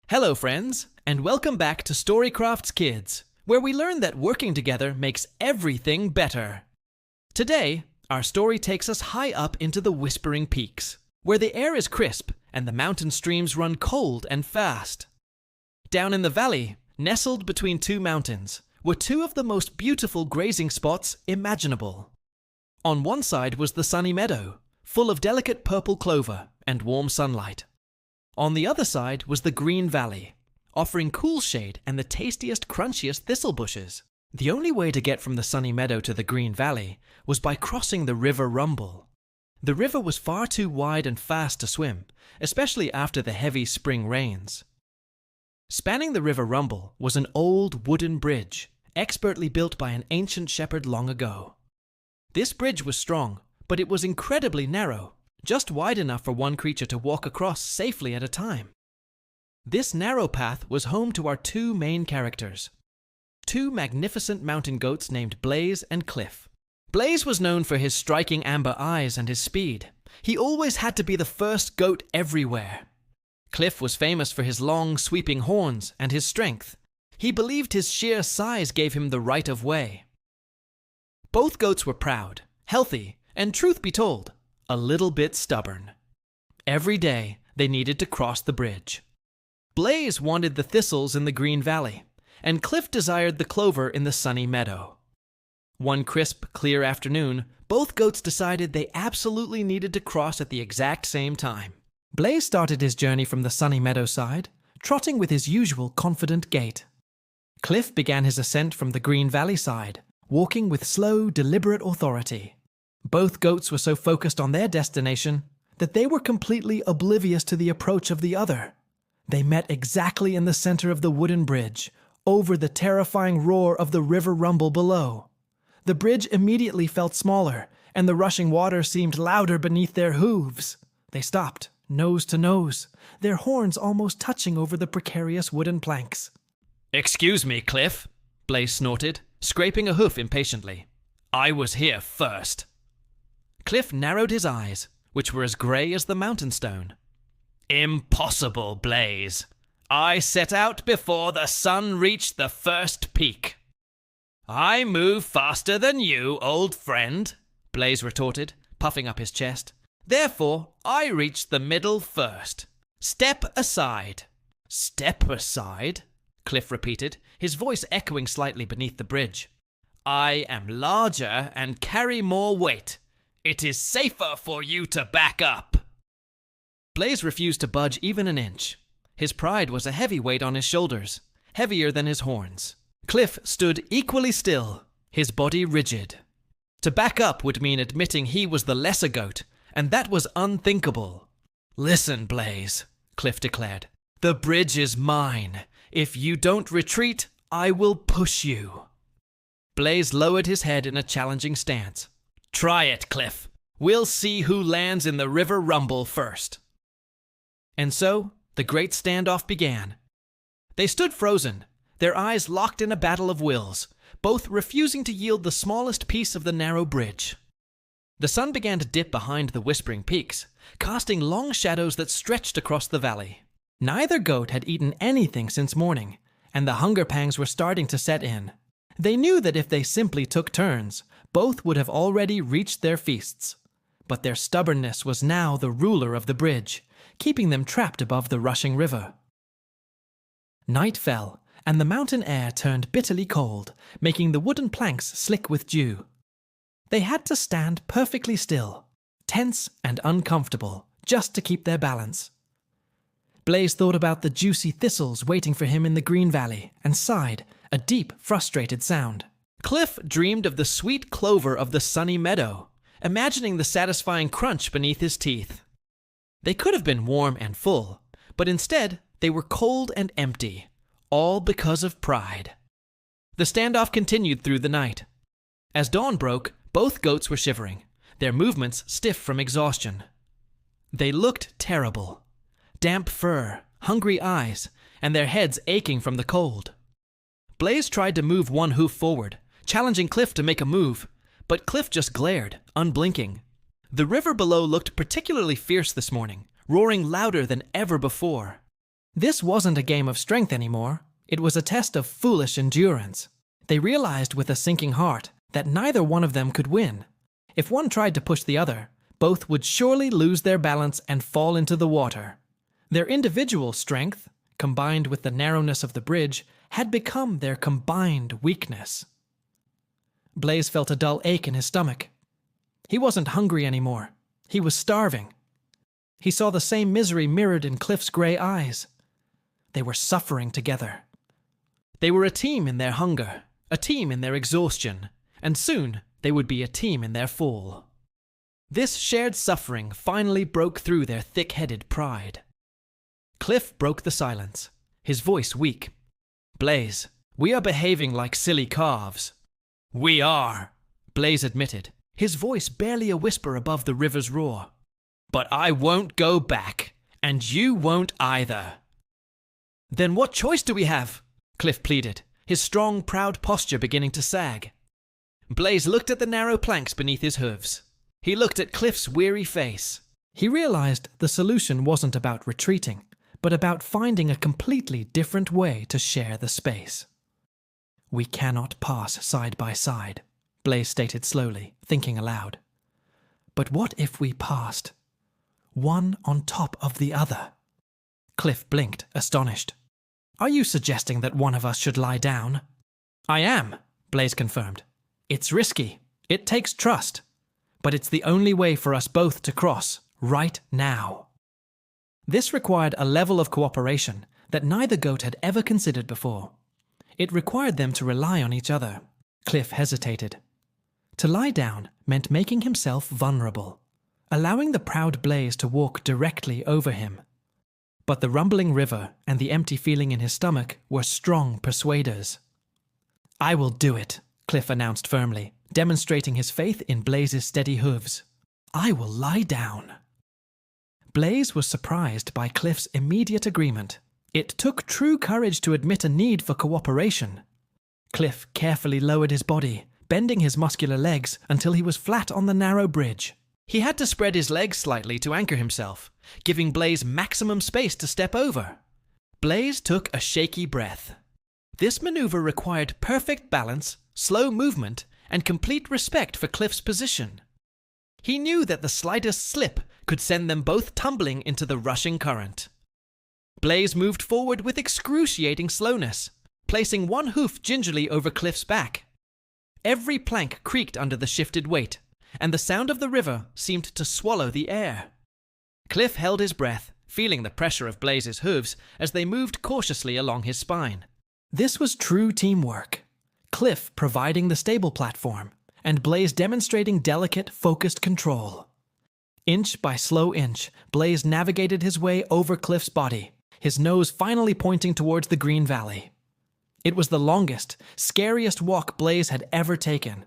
Hello friends, and welcome back to Storycraft's Kids, where we learn that working together makes everything better. Today, our story takes us high up into the Whispering Peaks, where the air is crisp and the mountain streams run cold and fast. Down in the valley, nestled between two mountains, were two of the most beautiful grazing spots imaginable. On one side was the sunny meadow, full of delicate purple clover and warm sunlight. On the other side was the green valley, offering cool shade and the tastiest, crunchiest thistle bushes. The only way to get from the sunny meadow to the green valley was by crossing the River Rumble. The river was far too wide and fast to swim, especially after the heavy spring rains. Spanning the River Rumble was an old wooden bridge, expertly built by an ancient shepherd long ago. This bridge was strong, but it was incredibly narrow, just wide enough for one creature to walk across safely at a time. This narrow path was home to our two main characters, two magnificent mountain goats named Blaze and Cliff. Blaze was known for his striking amber eyes and his speed. He always had to be the first goat everywhere. Cliff was famous for his long, sweeping horns and his strength. He believed his sheer size gave him the right of way. Both goats were proud, healthy, and truth be told, a little bit stubborn. Every day, they needed to cross the bridge. Blaze wanted the thistles in the green valley, and Cliff desired the clover in the sunny meadow. One crisp, clear afternoon, both goats decided they absolutely needed to cross at the exact same time. Blaze started his journey from the sunny meadow side, trotting with his usual confident gait. Cliff began his ascent from the green valley side, walking with slow, deliberate authority. Both goats were so focused on their destination that they were completely oblivious to the approach of the other. They met exactly in the center of the wooden bridge, over the terrifying roar of the River Rumble below. The bridge immediately felt smaller, and the rushing water seemed louder beneath their hooves. They stopped, nose to nose, their horns almost touching over the precarious wooden planks. "Excuse me, Cliff," Blaze snorted, scraping a hoof impatiently. "I was here first." Cliff narrowed his eyes, which were as grey as the mountain stone. "Impossible, Blaze. I set out before the sun reached the first peak." "I move faster than you, old friend," Blaze retorted, puffing up his chest. "Therefore, I reached the middle first. Step aside." "Step aside?" Cliff repeated, his voice echoing slightly beneath the bridge. "I am larger and carry more weight. It is safer for you to back up." Blaze refused to budge even an inch. His pride was a heavy weight on his shoulders, heavier than his horns. Cliff stood equally still, his body rigid. To back up would mean admitting he was the lesser goat, and that was unthinkable. "Listen, Blaze," Cliff declared. "The bridge is mine. If you don't retreat, I will push you." Blaze lowered his head in a challenging stance. "Try it, Cliff. We'll see who lands in the River Rumble first." And so, the great standoff began. They stood frozen, their eyes locked in a battle of wills, both refusing to yield the smallest piece of the narrow bridge. The sun began to dip behind the Whispering Peaks, casting long shadows that stretched across the valley. Neither goat had eaten anything since morning, and the hunger pangs were starting to set in. They knew that if they simply took turns, both would have already reached their feasts. But their stubbornness was now the ruler of the bridge, keeping them trapped above the rushing river. Night fell, and the mountain air turned bitterly cold, making the wooden planks slick with dew. They had to stand perfectly still, tense and uncomfortable, just to keep their balance. Blaze thought about the juicy thistles waiting for him in the green valley and sighed, a deep, frustrated sound. Cliff dreamed of the sweet clover of the sunny meadow, imagining the satisfying crunch beneath his teeth. They could have been warm and full, but instead they were cold and empty, all because of pride. The standoff continued through the night. As dawn broke, both goats were shivering, their movements stiff from exhaustion. They looked terrible. Damp fur, hungry eyes, and their heads aching from the cold. Blaze tried to move one hoof forward, challenging Cliff to make a move, but Cliff just glared, unblinking. The river below looked particularly fierce this morning, roaring louder than ever before. This wasn't a game of strength anymore. It was a test of foolish endurance. They realized with a sinking heart that neither one of them could win. If one tried to push the other, both would surely lose their balance and fall into the water. Their individual strength, combined with the narrowness of the bridge, had become their combined weakness. Blaze felt a dull ache in his stomach. He wasn't hungry anymore. He was starving. He saw the same misery mirrored in Cliff's gray eyes. They were suffering together. They were a team in their hunger, a team in their exhaustion, and soon they would be a team in their fall. This shared suffering finally broke through their thick-headed pride. Cliff broke the silence, his voice weak. "Blaze, we are behaving like silly calves." "We are," Blaze admitted, his voice barely a whisper above the river's roar. "But I won't go back, and you won't either." "Then what choice do we have?" Cliff pleaded, his strong, proud posture beginning to sag. Blaze looked at the narrow planks beneath his hooves. He looked at Cliff's weary face. He realized the solution wasn't about retreating, but about finding a completely different way to share the space. "We cannot pass side by side," Blaze stated slowly, thinking aloud. "But what if we passed, one on top of the other?" Cliff blinked, astonished. "Are you suggesting that one of us should lie down?" "I am," Blaze confirmed. "It's risky. It takes trust. But it's the only way for us both to cross, right now." This required a level of cooperation that neither goat had ever considered before. It required them to rely on each other. Cliff hesitated. To lie down meant making himself vulnerable, allowing the proud Blaze to walk directly over him. But the rumbling river and the empty feeling in his stomach were strong persuaders. "I will do it," Cliff announced firmly, demonstrating his faith in Blaze's steady hooves. "I will lie down." Blaze was surprised by Cliff's immediate agreement. It took true courage to admit a need for cooperation. Cliff carefully lowered his body, bending his muscular legs until he was flat on the narrow bridge. He had to spread his legs slightly to anchor himself, giving Blaze maximum space to step over. Blaze took a shaky breath. This maneuver required perfect balance, slow movement, and complete respect for Cliff's position. He knew that the slightest slip could send them both tumbling into the rushing current. Blaze moved forward with excruciating slowness, placing one hoof gingerly over Cliff's back. Every plank creaked under the shifted weight, and the sound of the river seemed to swallow the air. Cliff held his breath, feeling the pressure of Blaze's hooves as they moved cautiously along his spine. This was true teamwork. Cliff providing the stable platform, and Blaze demonstrating delicate, focused control. Inch by slow inch, Blaze navigated his way over Cliff's body, his nose finally pointing towards the green valley. It was the longest, scariest walk Blaze had ever taken,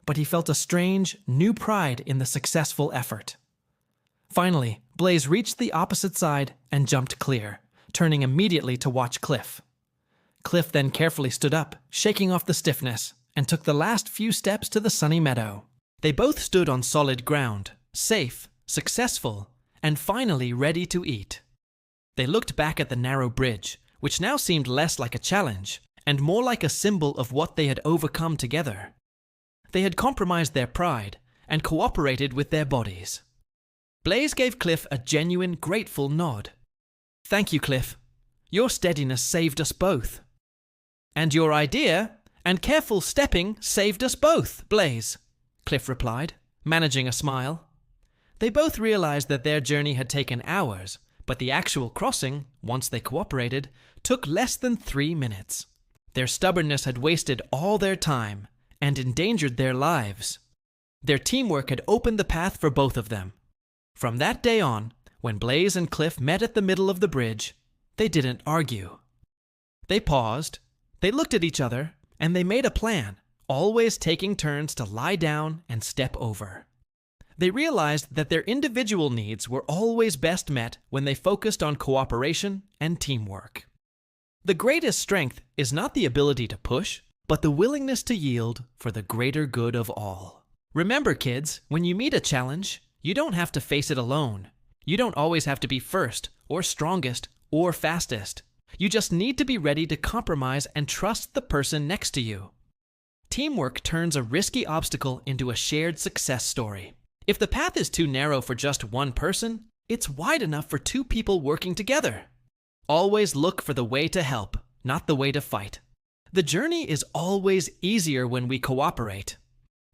but he felt a strange, new pride in the successful effort. Finally, Blaze reached the opposite side and jumped clear, turning immediately to watch Cliff. Cliff then carefully stood up, shaking off the stiffness, and took the last few steps to the sunny meadow. They both stood on solid ground, safe, successful, and finally ready to eat. They looked back at the narrow bridge, which now seemed less like a challenge and more like a symbol of what they had overcome together. They had compromised their pride and cooperated with their bodies. Blaze gave Cliff a genuine, grateful nod. "Thank you, Cliff. Your steadiness saved us both." "And your idea and careful stepping saved us both, Blaze," Cliff replied, managing a smile. They both realized that their journey had taken hours, but the actual crossing, once they cooperated, took less than 3 minutes. Their stubbornness had wasted all their time and endangered their lives. Their teamwork had opened the path for both of them. From that day on, when Blaze and Cliff met at the middle of the bridge, they didn't argue. They paused, they looked at each other, and they made a plan, always taking turns to lie down and step over. They realized that their individual needs were always best met when they focused on cooperation and teamwork. The greatest strength is not the ability to push, but the willingness to yield for the greater good of all. Remember, kids, when you meet a challenge, you don't have to face it alone. You don't always have to be first, or strongest, or fastest. You just need to be ready to compromise and trust the person next to you. Teamwork turns a risky obstacle into a shared success story. If the path is too narrow for just one person, it's wide enough for two people working together. Always look for the way to help, not the way to fight. The journey is always easier when we cooperate.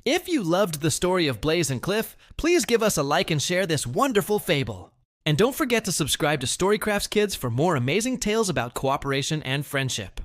If you loved the story of Blaze and Cliff, please give us a like and share this wonderful fable. And don't forget to subscribe to Storycrafts Kids for more amazing tales about cooperation and friendship.